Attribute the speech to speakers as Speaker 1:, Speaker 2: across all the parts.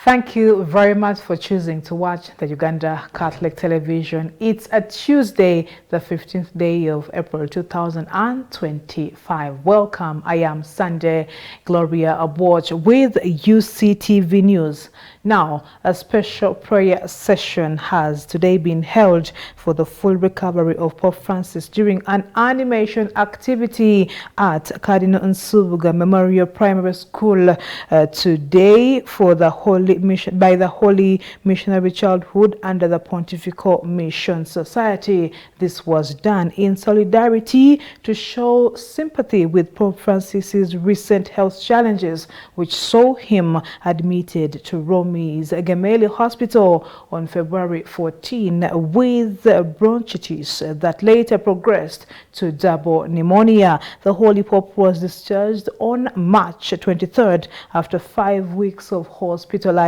Speaker 1: Thank you very much for choosing to watch the Uganda Catholic Television. It's a Tuesday, the 15th day of April 2025. Welcome. I am Sunday Gloria Aborch with Uctv News. Now, a special prayer session has today been held for the full recovery of Pope Francis during an animation activity at Cardinal Nsubuga Memorial Primary School today for the by the Holy Missionary Childhood under the Pontifical Mission Society. This was done in solidarity to show sympathy with Pope Francis's recent health challenges, which saw him admitted to Rome's Gemelli Hospital on February 14 with bronchitis that later progressed to double pneumonia. The Holy Pope was discharged on March 23rd after 5 weeks of hospitalization,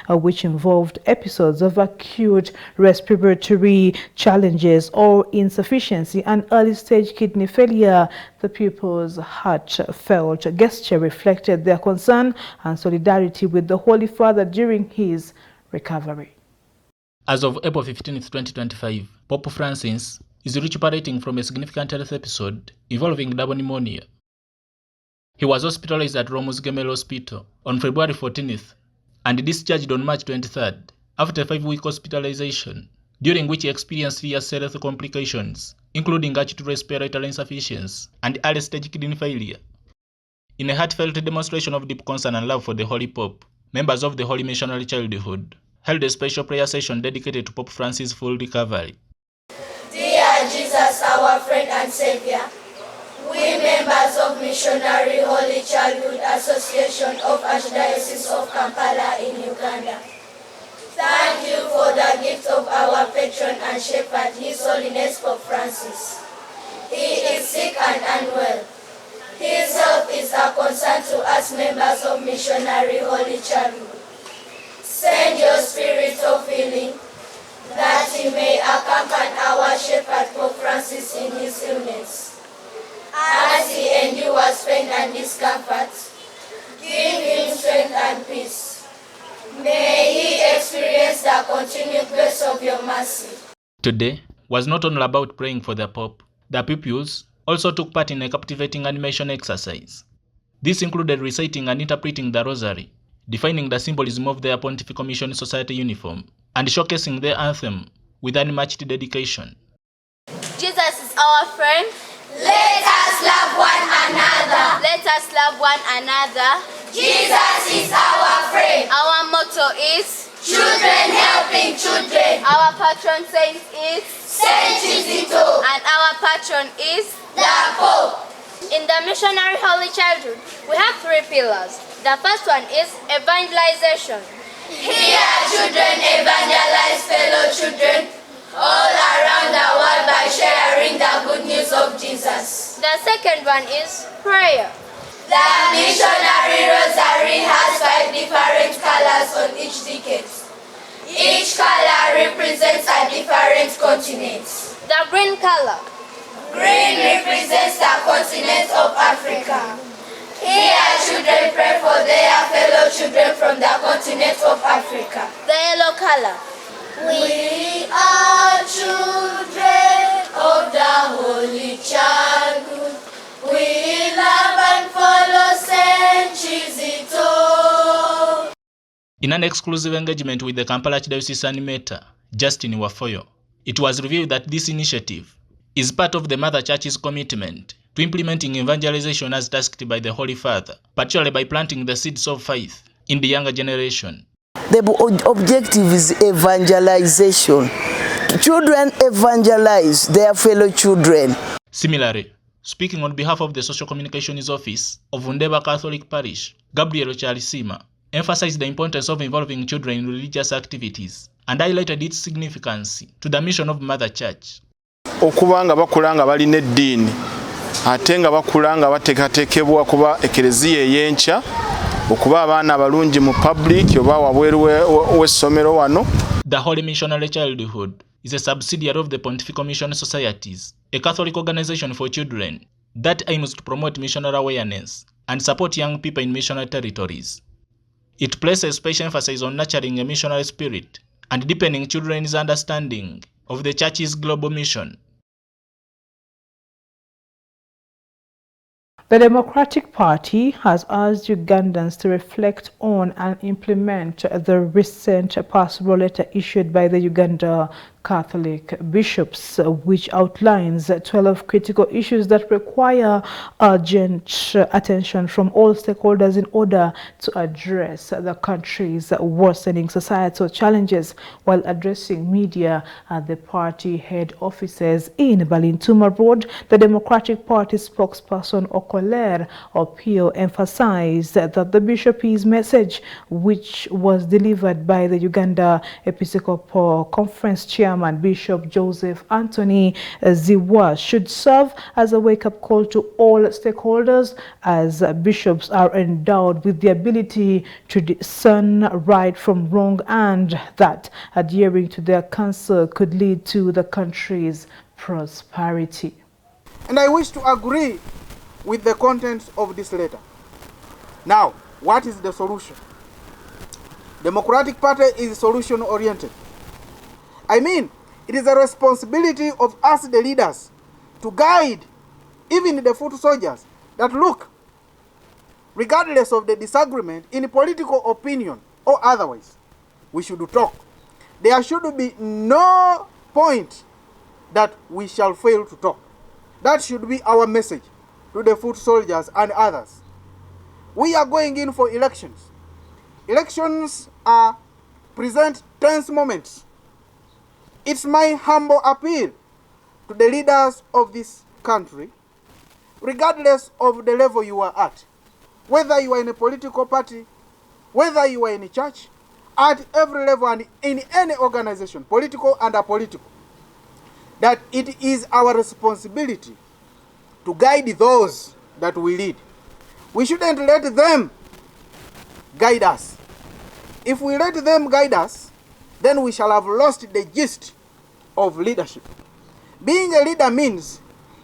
Speaker 1: which involved episodes of acute respiratory challenges or insufficiency and early-stage kidney failure. The pupil's heartfelt gesture reflected their concern and solidarity with the Holy Father during his recovery.
Speaker 2: As of April 15, 2025, Pope Francis is recuperating from a significant health episode involving double pneumonia. He was hospitalized at Rome's Gemelli Hospital on February 14th and discharged on March 23rd after a 5-week hospitalization, during which he experienced serious health complications, including acute respiratory insufficiency and early-stage kidney failure. In a heartfelt demonstration of deep concern and love for the Holy Pope, members of the Holy Missionary Childhood held a special prayer session dedicated to Pope Francis' full recovery.
Speaker 3: Dear Jesus, our friend and Savior, we members of Missionary Holy Childhood Association of Archdiocese of Kampala in Uganda, thank you for the gift of our patron and shepherd, His Holiness Pope Francis. He is sick and unwell. His health is a concern to us members of Missionary Holy Childhood. Send your spirit of healing, that he may accompany our shepherd Pope Francis in his illness. As he endures pain and discomfort, give him strength and peace. May he experience the continued grace of your mercy.
Speaker 2: Today was not only about praying for the Pope. The pupils also took part in a captivating animation exercise. This included reciting and interpreting the Rosary, defining the symbolism of their Pontifical Mission Society uniform, and showcasing their anthem with unmatched dedication.
Speaker 4: Jesus is our friend.
Speaker 3: Let us love one another.
Speaker 4: Let us love one another.
Speaker 3: Jesus is our friend.
Speaker 4: Our motto is
Speaker 3: Children helping children.
Speaker 4: Our patron saint is
Speaker 3: Saint Kizito.
Speaker 4: And our patron is
Speaker 3: the Pope.
Speaker 4: In the Missionary Holy Childhood, we have 3 pillars. The first one is evangelization.
Speaker 3: Here children evangelize fellow children all around the world by sharing the good news of Jesus.
Speaker 4: The second one is prayer.
Speaker 3: The Missionary Rosary has 5 different colors on each decade. Each color represents a different continent.
Speaker 4: The green color.
Speaker 3: Green represents the continent of Africa. Here children pray for their fellow children from the continent of Africa.
Speaker 4: The yellow color.
Speaker 3: We are children of the Holy Childhood. We love and follow Saint Kizito.
Speaker 2: In an exclusive engagement with the Kampala Archdiocese animator, Justin Wafoyo, it was revealed that this initiative is part of the Mother Church's commitment to implementing evangelization as tasked by the Holy Father, particularly by planting the seeds of faith in the younger generation.
Speaker 5: The objective is evangelization. Children evangelize their fellow children.
Speaker 2: Similarly, speaking on behalf of the Social Communications Office of Undeba Catholic Parish, Gabriel Chalisima emphasized the importance of involving children in religious activities and highlighted its significance to the mission of Mother Church.
Speaker 6: Okubanga bakulanga balina eddiini ate nga bakulanga bateekateekebwa kuba ekereziya ey'enkya okuba abaana abalungi mu public oba wabweru w'essomero wano.
Speaker 2: The Holy Missionary Childhood is a subsidiary of the Pontifical Mission Societies, a Catholic organization for children that aims to promote missionary awareness and support young people in missionary territories. It places special emphasis on nurturing a missionary spirit and deepening children's understanding of the Church's global mission.
Speaker 1: The Democratic Party has urged Ugandans to reflect on and implement the recent pastoral letter issued by the Uganda Catholic bishops, which outlines 12 critical issues that require urgent attention from all stakeholders in order to address the country's worsening societal challenges, while addressing media at the party head offices in Balintuma Road. The Democratic Party spokesperson Okoler Opio emphasized that the bishop's message, which was delivered by the Uganda Episcopal Conference Chairman Bishop Joseph Anthony Ziwa, should serve as a wake-up call to all stakeholders, as bishops are endowed with the ability to discern right from wrong, and that adhering to their counsel could lead to the country's prosperity.
Speaker 7: And I wish to agree with the contents of this letter. Now, what is the solution? Democratic Party is solution-oriented. I mean, it is a responsibility of us, the leaders, to guide even the foot soldiers that, look, regardless of the disagreement in political opinion or otherwise, we should talk. There should be no point that we shall fail to talk. That should be our message to the foot soldiers and others. We are going in for elections. Elections are present tense moments. It's my humble appeal to the leaders of this country, regardless of the level you are at, whether you are in a political party, whether you are in a church, at every level and in any organization, political and apolitical, that it is our responsibility to guide those that we lead. We shouldn't let them guide us. If we let them guide us, then we shall have lost the gist of leadership. Being a leader means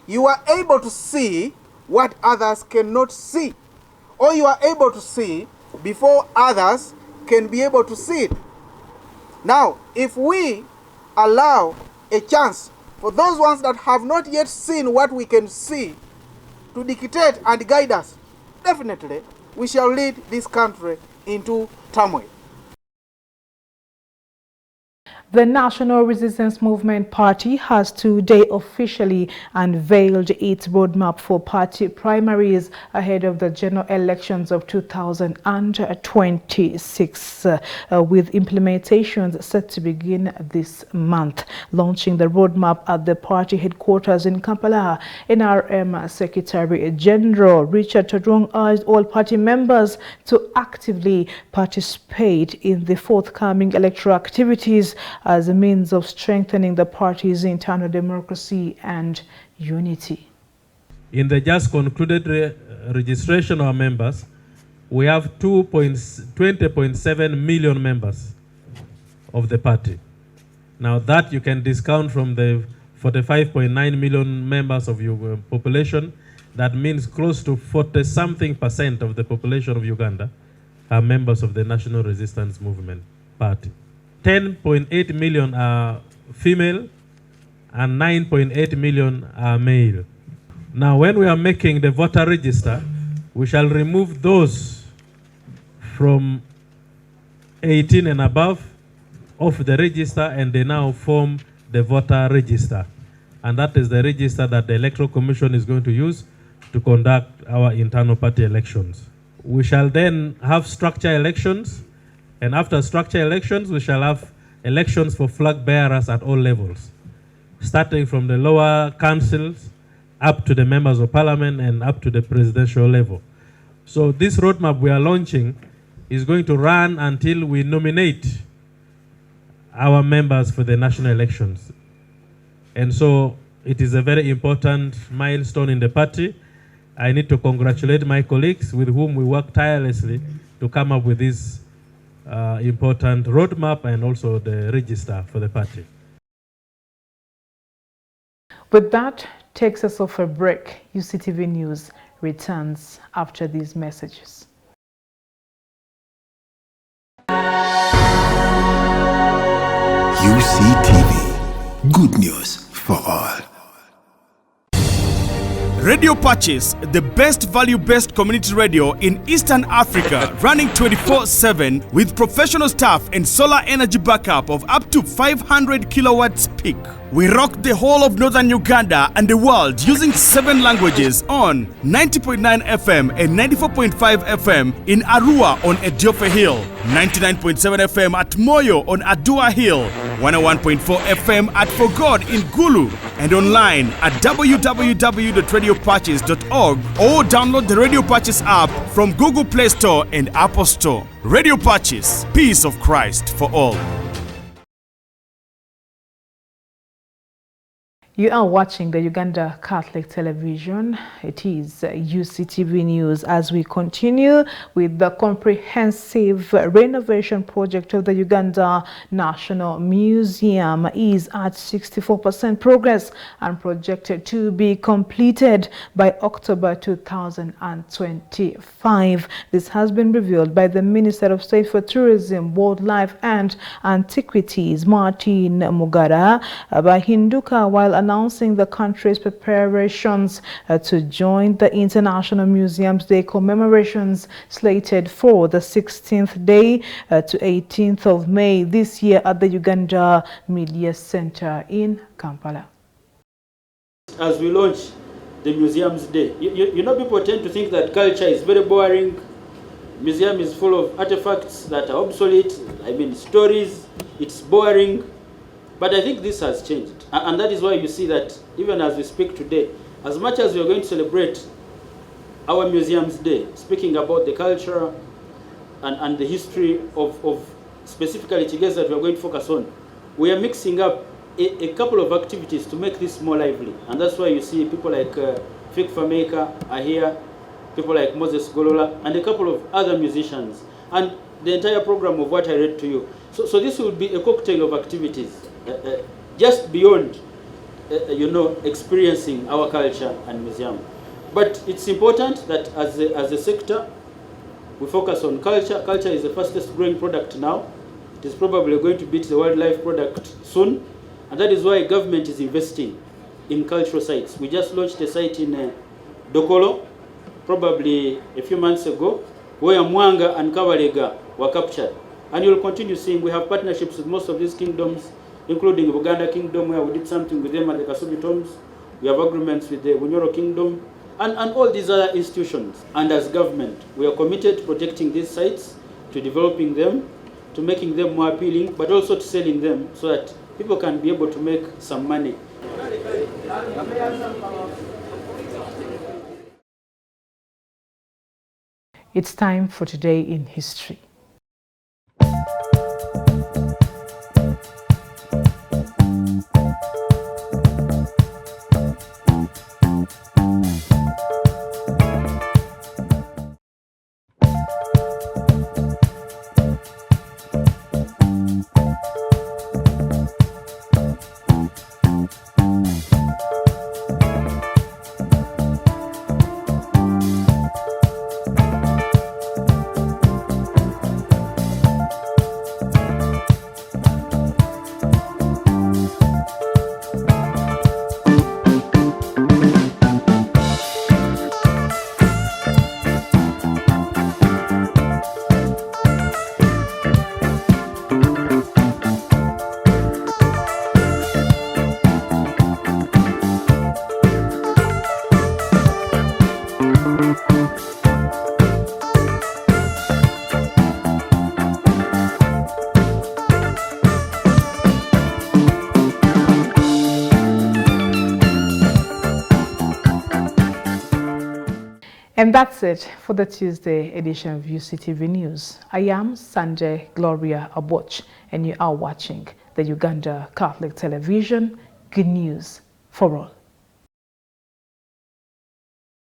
Speaker 7: you are able to see what others cannot see, or you are able to see before others can be able to see it. Now, if we allow a chance for those ones that have not yet seen what we can see to dictate and guide us, definitely we shall lead this country into turmoil.
Speaker 1: The National Resistance Movement Party has today officially unveiled its roadmap for party primaries ahead of the general elections of 2026, with implementations set to begin this month. Launching the roadmap at the party headquarters in Kampala, NRM Secretary General Richard Todrong urged all party members to actively participate in the forthcoming electoral activities as a means of strengthening the party's internal democracy and unity.
Speaker 8: In the just concluded registration of our members, we have 20.7 million members of the party. Now that you can discount from the 45.9 million members of your population, that means close to 40-something% of the population of Uganda are members of the National Resistance Movement Party. 10.8 million are female and 9.8 million are male. Now, when we are making the voter register, we shall remove those from 18 and above of the register, and they now form the voter register. And that is the register that the Electoral Commission is going to use to conduct our internal party elections. We shall then have structure elections, and after structure elections, we shall have elections for flag bearers at all levels, starting from the lower councils up to the members of parliament and up to the presidential level. So this roadmap we are launching is going to run until we nominate our members for the national elections. And so it is a very important milestone in the party. I need to congratulate my colleagues with whom we work tirelessly to come up with this important roadmap and also the register for the party.
Speaker 1: With that, takes us off a break. Uctv News returns after these messages.
Speaker 9: UCTV. Good news for all.
Speaker 10: Radio Patches, the best value-based community radio in Eastern Africa, running 24/7 with professional staff and solar energy backup of up to 500 kilowatts peak. We rock the whole of northern Uganda and the world using 7 languages on 90.9 FM and 94.5 FM in Arua on Ediofe Hill, 99.7 FM at Moyo on Adua Hill, 101.4 FM at For God in Gulu, and online at www.radiopatches.org or download the Radio Patches app from Google Play Store and Apple Store. Radio Patches, peace of Christ for all.
Speaker 1: You are watching the Uganda Catholic Television. It is UCTV News as we continue with the comprehensive renovation project of the Uganda National Museum is at 64% progress and projected to be completed by October 2025. This has been revealed by the Minister of State for Tourism, Wildlife and Antiquities, Martin Mugara, Bahinduka, while announcing the country's preparations to join the International Museums Day commemorations slated for the 16th day to 18th of May this year at the Uganda Media Center in Kampala.
Speaker 11: As we launch the Museums Day, you know, people tend to think that culture is very boring. Museum is full of artifacts that are obsolete. I mean, stories, it's boring. But I think this has changed. And that is why you see that even as we speak today, as much as we are going to celebrate our Museums Day, speaking about the culture and the history of specifically Tigeza that we are going to focus on, we are mixing up a couple of activities to make this more lively. And that's why you see people like Fik Fameka are here, people like Moses Golola, and a couple of other musicians. And the entire program of what I read to you. So this will be a cocktail of activities. Just beyond, you know, experiencing our culture and museum. But it's important that as a sector, we focus on culture. Culture is the fastest growing product now. It is probably going to beat the wildlife product soon. And that is why government is investing in cultural sites. We just launched a site in Dokolo, probably a few months ago, where Mwanga and Kawalega were captured. And you'll continue seeing we have partnerships with most of these kingdoms, including the Buganda Kingdom, where we did something with them at the Kasubi Tombs. We have agreements with the Bunyoro Kingdom, and all these other institutions. And as government, we are committed to protecting these sites, to developing them, to making them more appealing, but also to selling them so that people can be able to make some money.
Speaker 1: It's time for Today in History. And that's it for the Tuesday edition of UCTV News. I am Sanjay Gloria Aboch, and you are watching the Uganda Catholic Television. Good news for all.